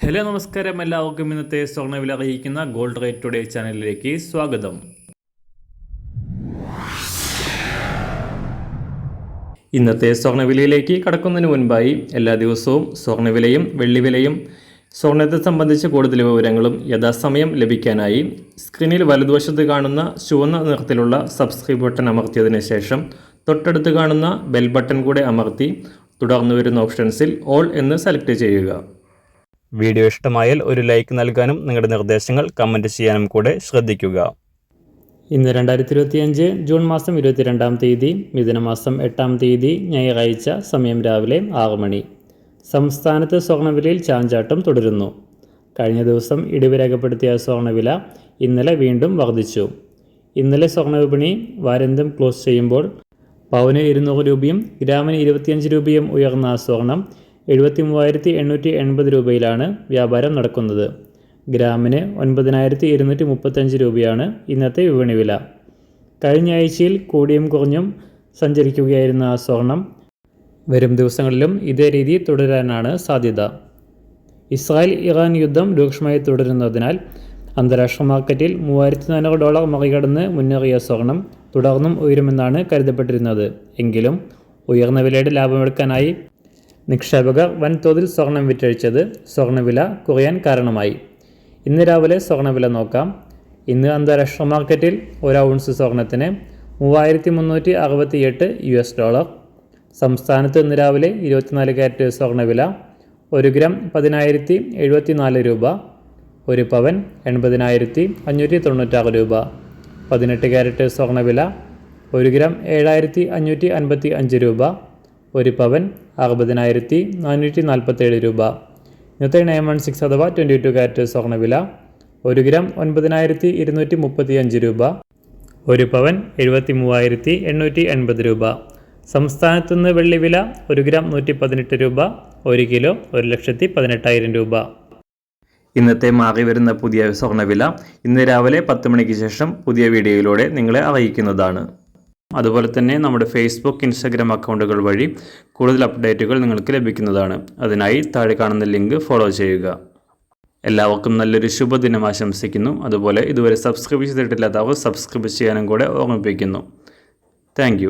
Hello നമസ്കാരം, എല്ലാവർക്കും ഇന്നത്തെ സ്വർണ്ണവില അറിയിക്കുന്ന ഗോൾഡ് റേറ്റ് ടുഡേ ചാനലിലേക്ക് സ്വാഗതം. ഇന്നത്തെ സ്വർണ്ണവിലയിലേക്ക് കടക്കുന്നതിന് മുൻപായി എല്ലാ ദിവസവും സ്വർണ്ണവിലയും വെള്ളിവിലയും സ്വർണ്ണത്തെ സംബന്ധിച്ച് കൂടുതൽ വിവരങ്ങളും യഥാസമയം ലഭിക്കാനായി സ്ക്രീനിൽ വലതുവശത്ത് കാണുന്ന ചുവന്ന നിറത്തിലുള്ള സബ്സ്ക്രൈബ് ബട്ടൺ അമർത്തിയതിനു ശേഷം തൊട്ടടുത്ത് കാണുന്ന ബെൽ ബട്ടൺ കൂടെ അമർത്തി തുടർന്ന് വരുന്ന ഓപ്ഷൻസിൽ ഓൾ എന്ന് സെലക്ട് ചെയ്യുക. വീഡിയോ ഇഷ്ടമായാൽ ഒരു ലൈക്ക് നൽകാനും നിങ്ങളുടെ നിർദ്ദേശങ്ങൾ കമൻറ്റ് ചെയ്യാനും കൂടെ ശ്രദ്ധിക്കുക. ഇന്ന് 2025 ജൂൺ മാസം 22-ാം തീയതി, മിഥുനമാസം 8-ാം തീയതി, ഞായറാഴ്ച. സമയം രാവിലെ 6 മണി. സംസ്ഥാനത്ത് സ്വർണ്ണവിലയിൽ ചാഞ്ചാട്ടം തുടരുന്നു. കഴിഞ്ഞ ദിവസം ഇടിവ് രേഖപ്പെടുത്തിയ സ്വർണ്ണവില ഇന്നലെ വീണ്ടും വർദ്ധിച്ചു. ഇന്നലെ സ്വർണ്ണവിപണി വാരാന്ത്യം ക്ലോസ് ചെയ്യുമ്പോൾ പവന് 200 രൂപയും ഗ്രാമിന് 25 രൂപയും ഉയർന്ന സ്വർണം 73,880 രൂപയിലാണ് വ്യാപാരം നടക്കുന്നത്. ഗ്രാമിന് 9,235 രൂപയാണ് ഇന്നത്തെ വിപണി വില. കഴിഞ്ഞ ആഴ്ചയിൽ കൂടിയും കുറഞ്ഞും സഞ്ചരിക്കുകയായിരുന്ന സ്വർണം വരും ദിവസങ്ങളിലും ഇതേ രീതി തുടരാനാണ് സാധ്യത. ഇസ്രായേൽ ഇറാൻ യുദ്ധം രൂക്ഷമായി തുടരുന്നതിനാൽ അന്താരാഷ്ട്ര മാർക്കറ്റിൽ $3,400 മറികടന്ന് മുന്നേറിയ സ്വർണം തുടർന്നും ഉയരുമെന്നാണ് കരുതപ്പെട്ടിരുന്നത്. എങ്കിലും ഉയർന്ന വിലയുടെ ലാഭമെടുക്കാനായി നിക്ഷേപകർ വൻതോതിൽ സ്വർണം വിറ്റഴിച്ചത് സ്വർണ്ണവില കുറയാൻ കാരണമായി. ഇന്ന് രാവിലെ സ്വർണ്ണവില നോക്കാം. ഇന്ന് അന്താരാഷ്ട്ര മാർക്കറ്റിൽ 1 ഔൺസ് സ്വർണത്തിന് $3,368. സംസ്ഥാനത്ത് ഇന്ന് രാവിലെ 24 കാരറ്റ് സ്വർണ്ണവില 1 ഗ്രാം 10,074 രൂപ, 1 പവൻ 80,596 രൂപ. 18 കാരറ്റ് സ്വർണ്ണവില 1 ഗ്രാം 7,555 രൂപ, 1 പവൻ 60,447 രൂപ. ഇന്നത്തെ 916 അഥവാ 22 കാരറ്റ് സ്വർണ്ണവില 1 ഗ്രാം 9,235 രൂപ, 1 പവൻ 73,880 രൂപ. സംസ്ഥാനത്തുനിന്ന് വെള്ളിവില 1 ഗ്രാം 118 രൂപ, 1 കിലോ 1,18,000 രൂപ. ഇന്നത്തെ മാറി വരുന്ന പുതിയ സ്വർണ്ണവില ഇന്ന് രാവിലെ 10 മണിക്ക് ശേഷം പുതിയ വീഡിയോയിലൂടെ നിങ്ങളെ അറിയിക്കുന്നതാണ്. അതുപോലെ തന്നെ നമ്മുടെ ഫേസ്ബുക്ക്, ഇൻസ്റ്റാഗ്രാം അക്കൗണ്ടുകൾ വഴി കൂടുതൽ അപ്ഡേറ്റുകൾ നിങ്ങൾക്ക് ലഭിക്കുന്നതാണ്. അതിനായി താഴെ കാണുന്ന ലിങ്ക് ഫോളോ ചെയ്യുക. എല്ലാവർക്കും നല്ലൊരു ശുഭദിനം ആശംസിക്കുന്നു. അതുപോലെ ഇതുവരെ സബ്സ്ക്രൈബ് ചെയ്തിട്ടില്ലാത്തവർ സബ്സ്ക്രൈബ് ചെയ്യാനും കൂടെ ഓർമ്മിപ്പിക്കുന്നു. താങ്ക്